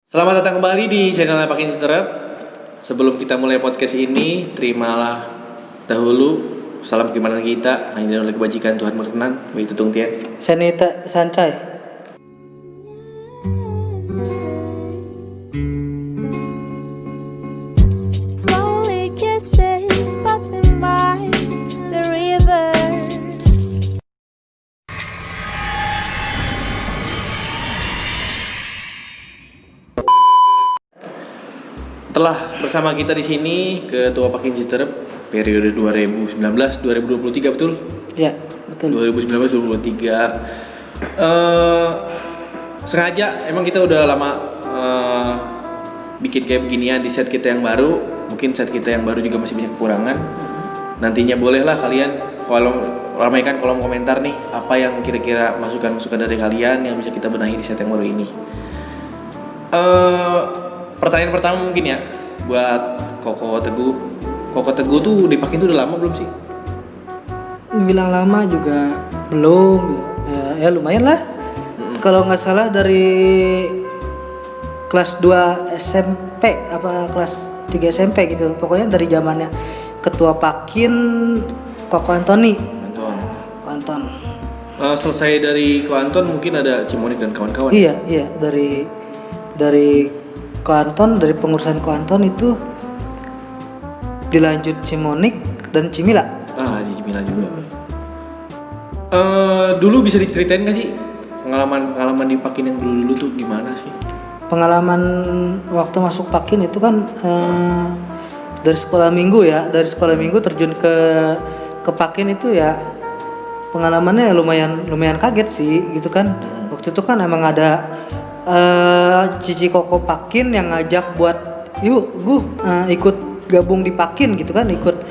Selamat datang kembali di channel Pakin Siterep. Sebelum kita mulai podcast ini, terimalah dahulu salam keimanan kita hanya oleh kebajikan Tuhan berkenan. Wih tutung tian. Sanita Sancai. Slowly kisses passing by the river. Telah bersama kita di sini Ketua Pakin Siterep periode 2019-2023 betul? Ya, betul. 2019-2023. Sengaja emang kita udah lama bikin kayak beginian di set kita yang baru. Mungkin set kita yang baru juga masih banyak kekurangan. Nantinya bolehlah kalian ramaikan kolom komentar nih apa yang kira-kira masukan-masukan dari kalian yang bisa kita benahi di set yang baru ini. Pertanyaan pertama mungkin ya buat Koko Teguh. Koko Teguh tuh dipakai tuh udah lama belum sih? Bilang lama juga belum. Ya lumayan lah. Kalau nggak salah dari kelas 2 SMP apa kelas 3 SMP gitu. Pokoknya dari zamannya Ketua Pakin Koko Antoni. Anton. Selesai dari Ko Anton mungkin ada Cimonik dan kawan-kawan. Iya dari Ko Anton, dari pengurusan Ko Anton itu dilanjut Cimonik dan Cimila. Di Cimila juga. Dulu bisa diceritain nggak sih pengalaman di Pakin yang dulu tuh gimana sih? Pengalaman waktu masuk Pakin itu kan dari sekolah minggu ya, dari sekolah minggu terjun ke Pakin itu ya pengalamannya lumayan kaget sih gitu kan. Waktu itu kan emang ada Cici Koko Pakin yang ngajak buat yuk ikut gabung di Pakin gitu kan, ikut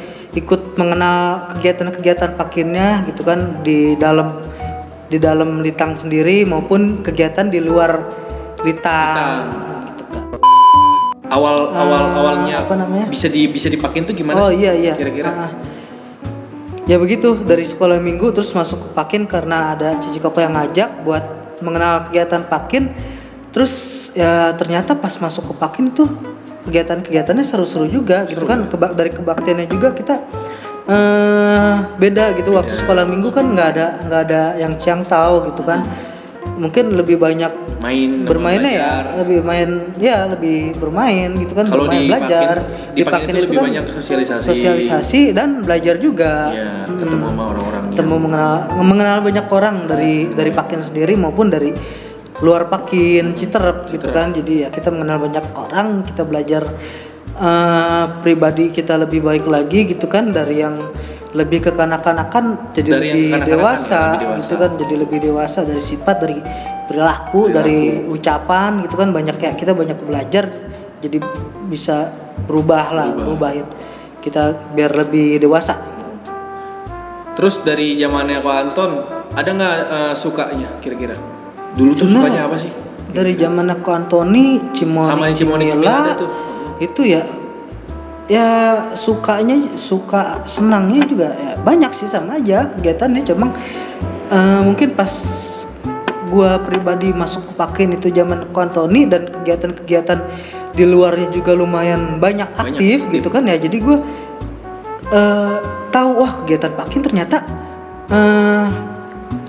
mengenal kegiatan-kegiatan Pakinnya gitu kan di dalam Litang sendiri maupun kegiatan di luar Litang. Gitu kan. Awalnya apa namanya? bisa dipakin tuh gimana sih? Iya. Kira-kira. Ya begitu dari sekolah minggu terus masuk ke Pakin karena ada Cici Koko yang ngajak buat mengenal kegiatan Pakin. Terus ya ternyata pas masuk ke Pakin itu kegiatan-kegiatannya seru-seru juga gitu kan. Dari kebaktiannya juga kita beda gitu. Waktu sekolah minggu kan nggak ada yang ciang tahu gitu kan. Mungkin lebih banyak bermainnya ya, lebih bermain gitu kan. Kalau di belajar di Pakin itu lebih kan banyak sosialisasi dan belajar juga. Iya, ketemu sama orang-orangnya. Ketemu mengenal banyak orang dari Pakin sendiri maupun dari luar Pakin Citerep gitu kan. Jadi ya kita mengenal banyak orang, kita belajar pribadi kita lebih baik lagi gitu kan, dari yang lebih kekanak-kanakan jadi lebih dewasa gitu kan, jadi lebih dewasa dari sifat, dari perilaku, dari ucapan gitu kan. Banyak ya, kita banyak belajar jadi bisa berubahin kita biar lebih dewasa. Terus dari zamannya Pak Anton ada nggak sukanya kira-kira? Dulu tuh sukanya apa sih? Dari zamannya Ko Antoni, Sama Cimonik Cimila tuh. Itu ya suka senangnya juga ya banyak sih, sama aja kegiatannya. Cuma mungkin pas gua pribadi masuk ke Pakin itu zaman Ko Antoni dan kegiatan-kegiatan di luarnya juga lumayan banyak aktif gitu kan ya. Jadi gua tahu wah kegiatan Pakin ternyata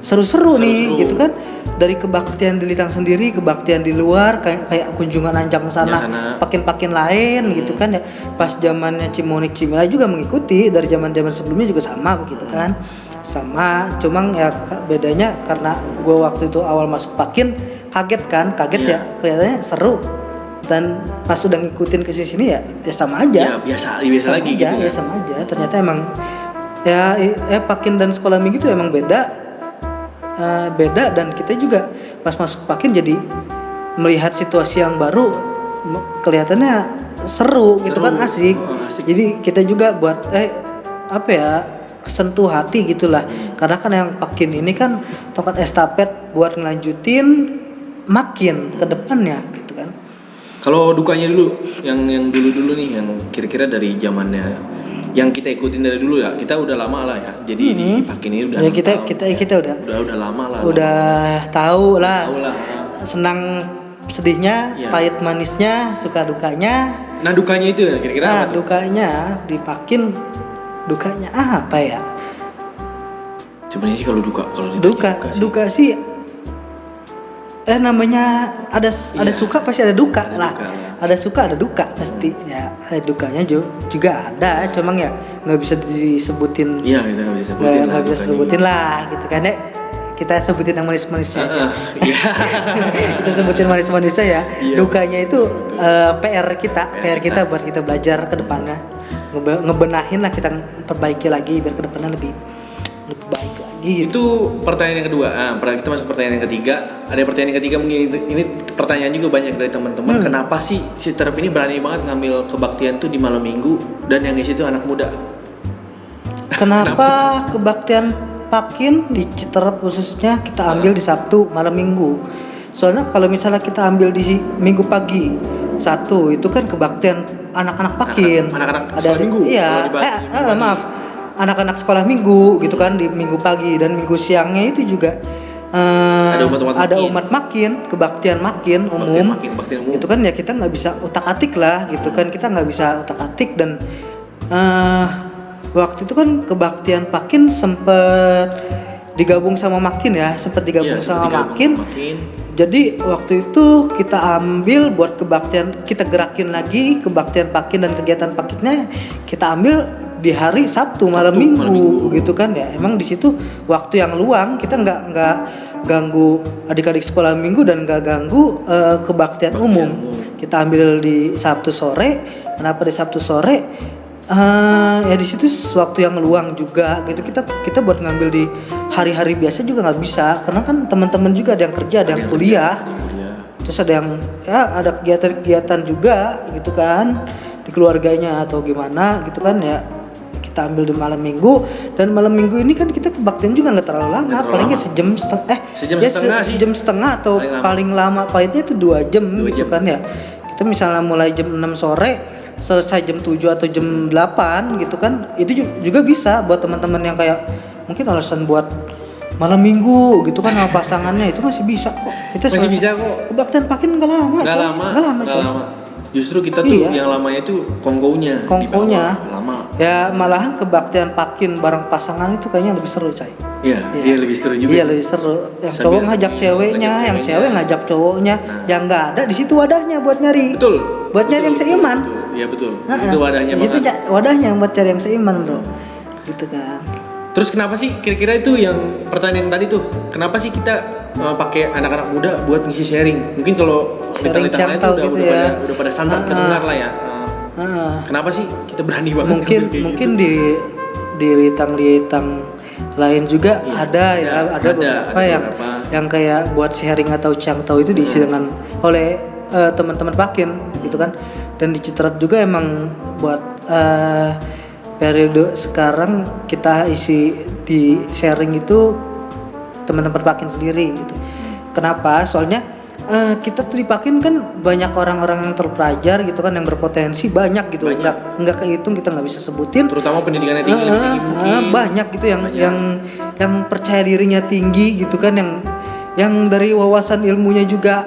seru-seru nih gitu kan. Dari kebaktian di Litang sendiri, kebaktian di luar kayak kunjungan anjang sana Pakin-Pakin lain gitu kan ya. Pas zamannya Cimonik Cimila juga mengikuti, dari zaman-zaman sebelumnya juga sama begitu kan. Sama, cuma ya bedanya karena gue waktu itu awal masuk Pakin kaget ya, kelihatannya seru. Dan pas udah ngikutin ke sini ya sama aja. Ya biasa lagi aja, gitu. Ya sama aja. Ternyata emang ya Pakin dan sekolah minggu itu emang beda dan kita juga pas masuk Pakin jadi melihat situasi yang baru, kelihatannya seru gitu kan, asik. Jadi kita juga buat kesentuh hati gitulah. Karena kan yang Pakin ini kan tongkat estafet buat ngelanjutin makin ke depannya gitu kan. Kalau dukanya dulu yang dulu nih, yang kira-kira dari zamannya yang kita ikutin dari dulu ya, kita udah lama lah ya. Jadi di Pakin ini udah ya kita udah lama lah. Udah tahu lah. Senang sedihnya, Iya. pahit manisnya, suka dukanya. Nah dukanya itu ya kira-kira Nah, apa tuh? dukanya dipakin, dukanya apa ya? Sebenarnya sih kalau ditanya sih. Duka sih namanya ada Iya. suka pasti ada duka Ada lah. duka lah. Ada suka ada duka pasti ya. Dukanya juga ada, cuma ya nggak bisa disebutin. Iya kita nggak bisa sebutin lah. Nggak bisa dukanya. sebutin lah gitu kan ya. Kita sebutin yang manis-manisnya aja. Iya. Kita sebutin manis-manisnya ya. Iya. Dukanya itu PR kita kita. buat kita belajar ke depannya. Ngebenahin lah, kita perbaiki lagi biar ke depannya lebih baik lagi gitu. Itu pertanyaan yang kedua. Kita masuk pertanyaan yang ketiga. Ada pertanyaan yang ketiga mungkin ini pertanyaan juga banyak dari teman-teman. Kenapa sih si Terap ini berani banget ngambil kebaktian tuh di malam minggu dan yang ngisi itu anak muda? Kenapa kebaktian Pakin di Citerep khususnya kita ambil di Sabtu malam Minggu? Soalnya kalau misalnya kita ambil di Minggu pagi, satu itu kan kebaktian anak-anak Pakin. Anak-anak sekolah minggu? Iya, Kalau dibagi- maaf. Anak-anak sekolah minggu gitu kan di Minggu pagi, dan Minggu siangnya itu juga Ada umat makin, kebaktian makin umum. Baktian umum. Itu kan ya kita nggak bisa utak-atik lah gitu kan, kita nggak bisa utak-atik. Dan waktu itu kan kebaktian Pakin sempet digabung sama Makin ya, sempet digabung Iya, sama seperti Makin. Makin. Jadi waktu itu kita ambil buat kebaktian, kita gerakin lagi kebaktian Pakin dan kegiatan Pakinnya kita ambil di hari Sabtu malam minggu gitu kan ya. Emang di situ waktu yang luang, kita nggak ganggu adik-adik sekolah minggu dan nggak ganggu kebaktian umum. Kita ambil di Sabtu sore. Kenapa di Sabtu sore? Ya di situ waktu yang luang juga gitu. Kita buat ngambil di hari-hari biasa juga nggak bisa, karena kan teman-teman juga ada yang kerja, ada yang kuliah. Terus ada yang ya ada kegiatan-kegiatan juga gitu kan di keluarganya atau gimana gitu kan ya. Kita ambil di malam minggu, dan malam minggu ini kan kita kebaktian juga nggak terlalu lama, palingnya sejam setengah atau paling lama pahitnya itu 2 jam gitu kan ya. Kita misalnya mulai jam 6 sore selesai jam 7 atau jam 8 gitu kan, itu juga bisa buat teman-teman yang kayak mungkin alasan buat malam minggu gitu kan sama pasangannya, itu masih bisa kok. Kita masih bisa kok. Kebaktian Pakin nggak lama. Justru kita tuh Iya. yang lamanya itu kongkonya. Lama. Ya malahan kebaktian Pakin bareng pasangan itu kayaknya lebih seru, coy. Iya, lebih seru juga. Iya, lebih seru. Yang Sambil cowok ngajak ceweknya, yang cewek ngajak cowoknya. Yang nggak ada di situ wadahnya buat nyari. Betul. Buat nyari yang seiman. Iya betul. Itu wadahnya Itu banget. wadahnya buat cari yang seiman, bro. Gitu kan. Terus kenapa sih kira-kira itu yang pertanyaan yang tadi tuh? Kenapa sih kita pakai anak-anak muda buat ngisi sharing? Mungkin kalau Sharing bintang-bintang lain cantau tuh gitu ya. udah pada santar terdengar lah ya. Kenapa sih kita berani banget ngambil kayak Mungkin gitu? di litang lain juga Iya, ada beberapa yang kayak buat sharing atau cangtau itu diisi dengan oleh teman-teman Pakin gitu kan. Dan di Citerep juga emang buat periode sekarang kita isi di sharing itu teman-teman Pakin sendiri gitu. Kenapa? Soalnya kita tuh di Pakin kan banyak orang-orang yang terpelajar gitu kan, yang berpotensi banyak gitu. Nggak kehitung, kita nggak bisa sebutin. Terutama pendidikannya tinggi, mungkin. Banyak gitu yang percaya dirinya tinggi gitu kan, yang dari wawasan ilmunya juga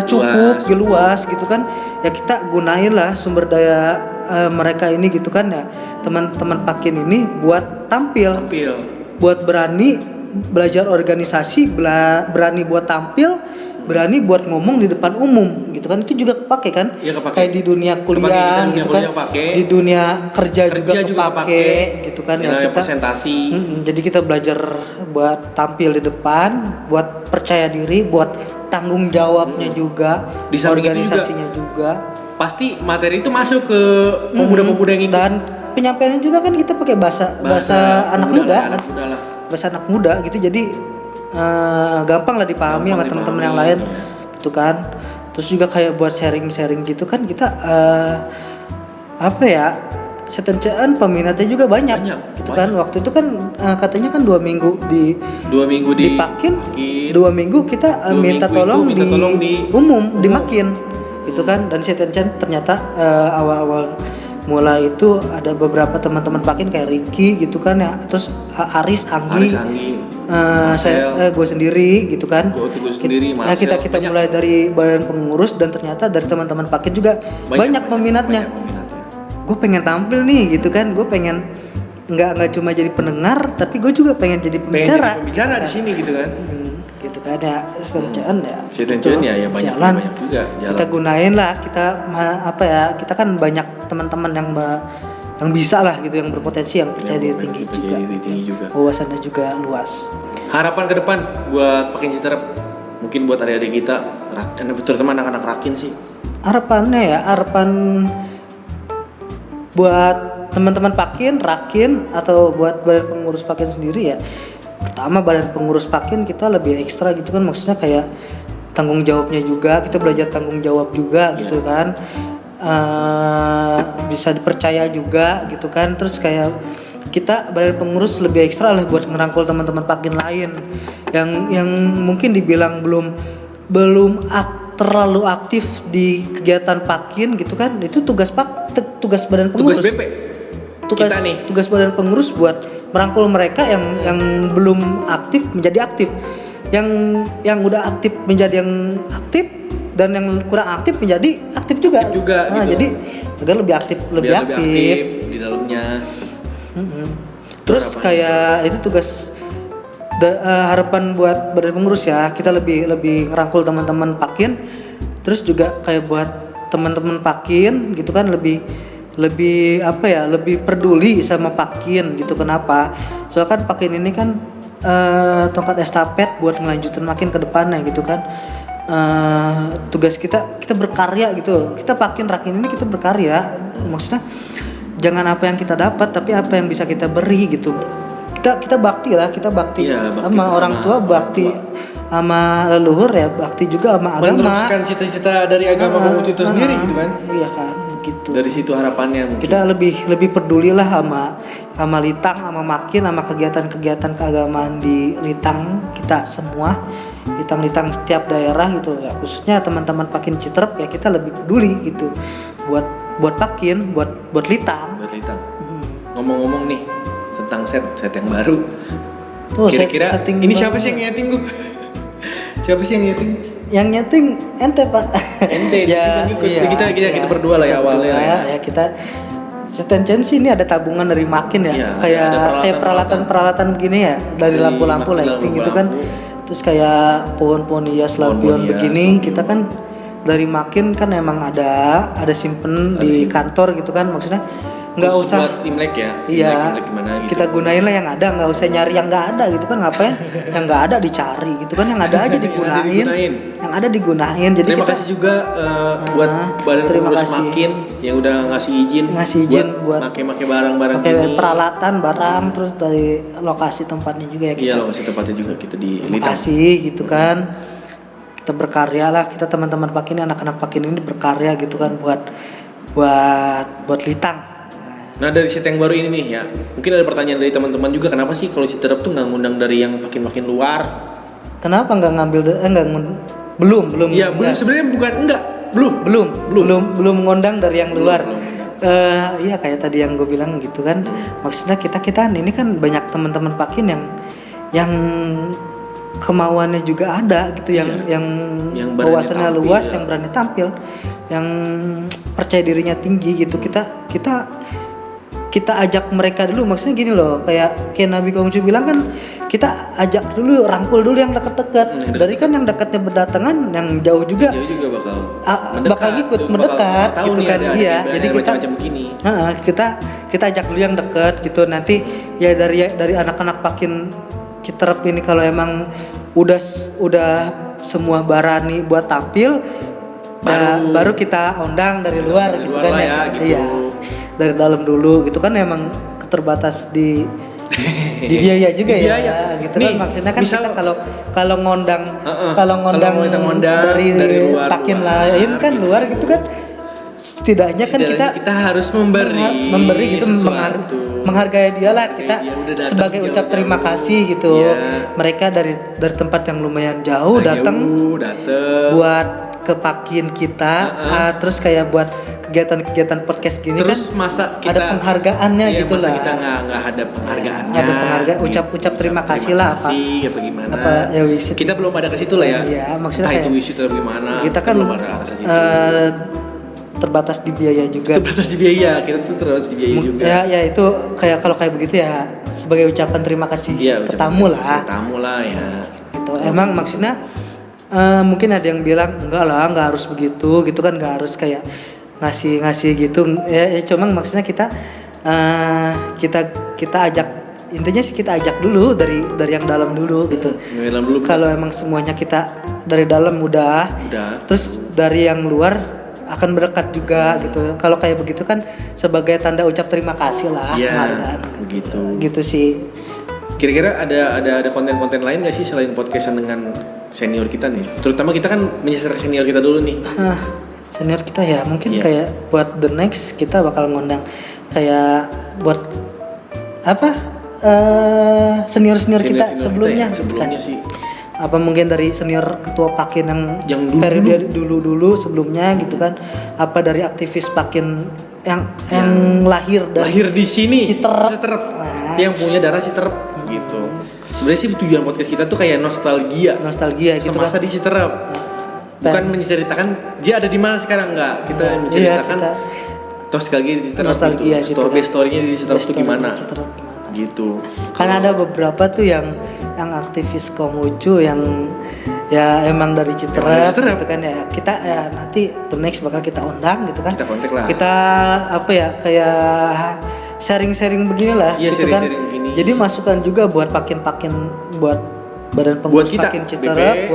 cukup luas gitu kan. Ya kita gunain lah sumber daya mereka ini gitu kan ya, teman-teman Pakin ini buat tampil. Buat berani belajar organisasi, berani buat tampil, berani buat ngomong di depan umum gitu kan. Itu juga kepake kan. Iya, kepake. Kayak di dunia kuliah gitu kan, di dunia kerja juga kepake gitu kan ya. Kita presentasi. Jadi kita belajar buat tampil di depan, buat percaya diri, buat tanggung jawabnya juga, Di samping itu organisasinya juga. Pasti materi itu masuk ke pemuda-pemuda yang ikut. Dan penyampaiannya juga kan kita pakai bahasa anak muda, bahasa anak muda gitu. Jadi gampang lah dipahami sama teman-teman yang lain gitu kan. Terus juga kayak buat sharing gitu kan, kita setencaan peminatnya juga banyak gitu kan. Waktu itu kan katanya kan 2 minggu di Pakin, 2 minggu kita minta tolong di umum, di Makin gitu kan. Dan setencaan ternyata awal-awal mulai itu ada beberapa teman-teman Pakin kayak Ricky gitu kan ya, terus Aris Anggi. gue sendiri gitu kan. Gue sendiri, Kita mulai dari badan pengurus dan ternyata dari teman-teman paket juga banyak peminatnya. Gue pengen tampil nih gitu kan, gue pengen nggak cuma jadi pendengar, tapi gue juga pengen jadi pembicara. Pembicara di sini gitu kan. Gitu kan ya, kerjaan ya. Kerjaan ya banyak juga. Jalan. Kita gunain lah, kita kan banyak teman-teman yang bisa lah gitu, yang berpotensi, yang percaya diri tinggi juga. Wawasannya juga luas. Harapan ke depan buat Pakin Citerep, mungkin buat adik-adik kita, terutama anak-anak Rakin sih. Harapan buat teman-teman Pakin, Rakin, atau buat badan pengurus Pakin sendiri ya. Pertama, badan pengurus Pakin kita lebih ekstra gitu kan, maksudnya kayak tanggung jawabnya juga, kita belajar tanggung jawab juga gitu kan. Bisa dipercaya juga gitu kan. Terus kayak kita badan pengurus lebih ekstra lah buat ngerangkul teman-teman Pakin lain yang mungkin dibilang belum terlalu aktif di kegiatan Pakin gitu kan. Itu tugas badan pengurus. Tugas BP. Tugas badan pengurus buat merangkul mereka yang belum aktif menjadi aktif, yang udah aktif menjadi yang aktif, dan yang kurang aktif menjadi aktif juga gitu. Jadi agar lebih aktif di dalamnya. Terus kayak itu tugas harapan buat badan pengurus ya, kita lebih ngerangkul teman-teman Pakin. Terus juga kayak buat teman-teman Pakin gitu kan, lebih peduli sama Pakin gitu. Kenapa? Soalnya kan Pakin ini kan tongkat estafet buat ngelanjutin makin ke depannya gitu kan. Tugas kita berkarya gitu. Kita Pakin Rakin ini kita berkarya. Maksudnya jangan apa yang kita dapat, tapi apa yang bisa kita beri gitu. Kita bakti sama orang tua, bakti sama leluhur ya, bakti juga sama agama. Meneruskan cita-cita dari agama kamu itu sendiri gitu kan. Iya kan, gitu. Dari situ harapannya mungkin. Kita lebih peduli lah sama Litang, sama Makin, sama kegiatan-kegiatan keagamaan di Litang kita semua. Litang setiap daerah gitu ya, khususnya teman-teman Pakin Citerep ya, kita lebih peduli gitu buat Pakin, buat Litang. Ngomong-ngomong nih tentang set yang baru. Kira-kira ini siapa sih yang nyeting gue? Siapa sih yang nyeting? Yang nyeting ente Pak. Ente. Ya, kita berdua lah ya awalnya. Ya kita Tendensi ini ada tabungan dari Makin ya, kayak peralatan begini ya, dari lampu-lampu lighting gitu kan. Terus kayak pohon-pohon hias lampion begini, kita kan dari Makin kan emang ada simpen di kantor gitu kan, maksudnya nggak usah buat Imlek ya. Iya. Imlek gimana gitu. Kita gunain lah yang ada, nggak usah nyari yang nggak ada gitu kan, ngapain? Yang nggak ada dicari gitu kan, yang ada aja digunain. Yang ada digunain. Jadi terima kasih juga buat badan pengurus Makin yang udah ngasih izin buat make barang-barang ini. Peralatan, barang, terus dari lokasi tempatnya juga ya kita. Iya, lokasi tempatnya juga kita di Litang. Kasih gitu kan. Kita berkarya lah, kita teman-teman Pakin, anak-anak Pakin ini berkarya gitu kan buat Litang. Nah dari set yang baru ini nih ya, mungkin ada pertanyaan dari teman-teman juga, kenapa sih kalau Citerep tuh nggak ngundang dari yang Pakin luar? Kenapa nggak ngambil? Belum. Iya belum, sebenarnya bukan enggak, belum ngundang dari yang luar. Belum. Iya kayak tadi yang gue bilang gitu kan, maksudnya kita ini kan banyak teman-teman Pakin yang kemauannya juga ada gitu, yang wawasannya luas, yang berani tampil, yang percaya dirinya tinggi gitu. Kita ajak mereka dulu, maksudnya gini loh, kayak Nabi Kongcu bilang kan, kita ajak dulu, rangkul dulu yang dekat-dekat. Dari kan yang dekatnya berdatangan, yang jauh juga bakal ikut mendekat gitu kan. Iya, jadi kita ajak dulu yang dekat gitu. Nanti ya dari anak-anak Pakin Citerep ini kalau emang udah semua berani buat tampil, baru kita undang dari luar gitu kan ya. Gitu. Iya. Dari dalam dulu gitu kan, emang keterbatas di biaya juga ya gitu nih, kan maksudnya kan kita kalau ngundang dari Pakin lain kan gitu. Luar gitu kan, setidaknya kan kita harus memberi gitu, menghargai dia lah kita sebagai ucap terima kasih gitu. Mereka dari tempat yang lumayan jauh datang buat buat kepakin kita, terus kayak buat kegiatan-kegiatan podcast gini Terus kan masa kita ada penghargaannya iya, gitu masa lah. kita nggak ada penghargaannya. Ada penghargaan, ucap terima kasih lah, apa. apa gimana. Apa ya wisit. Kita belum ada ke situ lah ya. Iya, maksudnya entah itu kayak wisit atau gimana. kita kan belum ada ke situ. terbatas di biaya juga. Terbatas di biaya, kita tuh terbatas di biaya juga. Ya itu kayak kalau kayak begitu ya sebagai ucapan terima kasih Iya, ke ucapan tamu terima kasih lah. ke tamu lah ya. Gitu. Emang maksudnya mungkin ada yang bilang enggak lah, nggak harus begitu gitu kan, nggak harus kayak ngasih gitu. Ya cuma maksudnya kita ajak, intinya sih kita ajak dulu dari yang dalam dulu gitu. Dari dalam dulu. Kalau emang semuanya kita dari dalam udah. Terus dari yang luar akan berdekat juga gitu. Kalau kayak begitu kan sebagai tanda ucap terima kasih lah. Iya, begitu. Gitu sih. Kira-kira ada konten-konten lain nggak sih selain podcastan dengan senior kita nih? Terutama kita kan menyasar senior kita dulu nih. Senior kita ya mungkin Iya. kayak buat the next kita bakal ngundang kayak buat apa senior kita sebelumnya, ya, sebelumnya kan? sih. Apa mungkin dari senior ketua Pakin yang dulu. periode dulu sebelumnya gitu kan, apa dari aktivis Pakin yang lahir di sini Citerep. Nah. Yang punya darah Citerep gitu. Sebenarnya sih tujuan podcast kita tuh kayak nostalgia gitu semasa kan. di Citerep. Bukan menceritakan dia ada di mana sekarang, enggak. Kita menceritakan nostalgia di Citerep nostalgia gitu. gitu kan. Story-nya di Citerep tuh gimana? Gitu. Kan ada beberapa tuh yang aktivis Konghucu yang ya emang dari Citerep gitu kan ya. Kita ya nanti the next bakal kita undang gitu kan. Kita kontak lah. Kita apa ya kayak sharing-sharing beginilah Iya, gitu kan. sharing-sharing gini. Jadi masukan juga buat Pakin buat badan pengurus kita, Pakin Citerep,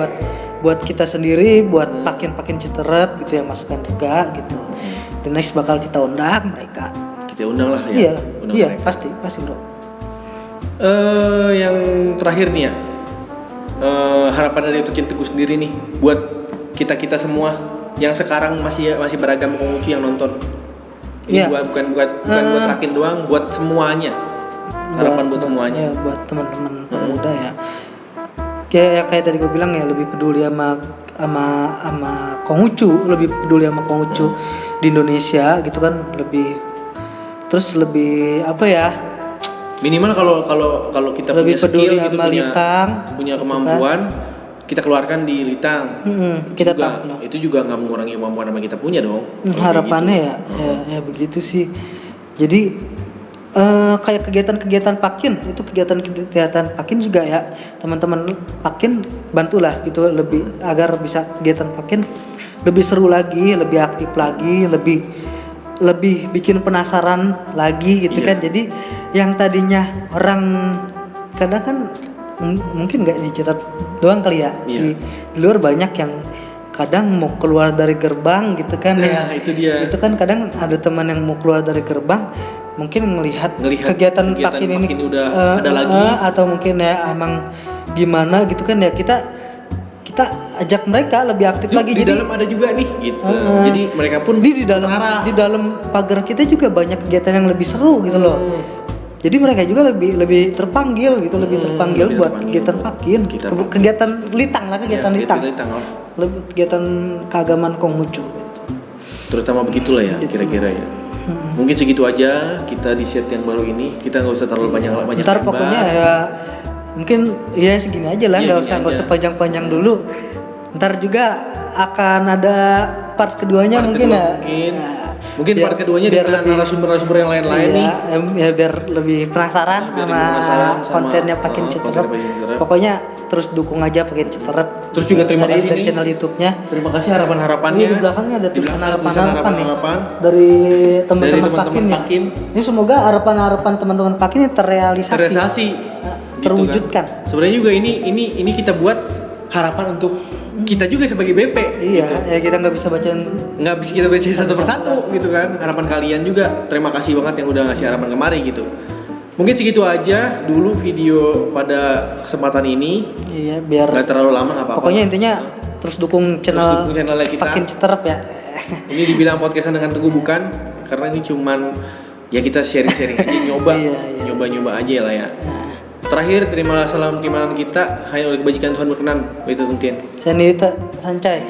buat kita sendiri, buat Pakin Citerep gitu ya, masukan juga gitu. The next bakal kita undang mereka. Kita undang lah ya. Iya, pasti bro. Yang terakhir nih ya, harapan dari Tukin Teguh sendiri nih buat kita semua yang sekarang masih beragam Konghucu yang nonton. Ini bukan buat Rakin doang, buat semuanya. Harapan buat semuanya. Ya, buat teman-teman pemuda ya. Kayak tadi gue bilang ya, lebih peduli sama Konghucu, lebih peduli sama Konghucu di Indonesia gitu kan, lebih apa ya? Minimal kalau kita lebih punya skill gitu, punya kemampuan, kita keluarkan di Litang. Kita itu juga nggak mengurangi kemampuan yang kita punya dong. Harapannya gitu. ya begitu sih. Jadi kayak kegiatan-kegiatan Pakin itu kegiatan Pakin juga ya, teman-teman Pakin bantulah gitu lebih agar bisa kegiatan Pakin lebih seru lagi, lebih aktif lagi, lebih bikin penasaran lagi gitu kan. Jadi yang tadinya orang kadang kan mungkin nggak di Citerep doang kali ya, di luar banyak yang kadang mau keluar dari gerbang gitu kan ya. Itu dia. Itu kan kadang ada teman yang mau keluar dari gerbang mungkin ngelihat kegiatan Pakin ini udah ada lagi, atau mungkin ya emang gimana gitu kan ya, kita ajak mereka lebih aktif lagi. Di jadi dalam ada juga nih gitu. Jadi mereka pun di dalam pagar kita juga banyak kegiatan yang lebih seru gitu loh. Jadi mereka juga lebih terpanggil gitu, lebih terpanggil buat kegiatan Pakin, kegiatan Litang lah, kegiatan Litang. Lebih kegiatan keagamaan Konghucu gitu. Terutama begitulah ya kira-kira ya. Mungkin segitu aja kita di set yang baru ini. Kita nggak usah terlalu banyak. Ntar pokoknya ya mungkin ya segini aja lah, nggak usah panjang-panjang dulu. Ntar juga akan ada part keduanya mungkin. Mungkin part keduanya dengan narasumber yang lain-lain nih. Ya biar lebih penasaran sama kontennya Pakin Citerep. Pokoknya terus dukung aja Pakin Citerep. Terus juga terima kasih dari channel YouTube-nya. Terima kasih harapan-harapannya. Di belakangnya ada tulisan harapan-harapan nih dari teman-teman Pakin. Ini semoga harapan-harapan teman-teman Pakin ini terrealisasi. Terwujudkan. Kan? Sebenarnya juga ini kita buat harapan untuk kita juga sebagai BP. Iya, gitu. Ya kita nggak bisa baca satu persatu gitu kan. Harapan kalian juga. Terima kasih banget yang udah ngasih harapan kemari gitu. Mungkin segitu aja dulu video pada kesempatan ini. Iya, biar nggak terlalu lama, nggak apa-apa. Pokoknya intinya terus dukung channel kita. Pakin Citerep ya. Ini dibilang podcastan dengan Teguh bukan, karena ini cuman ya kita sharing-sharing aja, nyoba aja lah ya. Terakhir, terimalah salam keimanan kita hanya oleh kebajikan Tuhan berkenan. Itu mungkin. Sanita Sancai.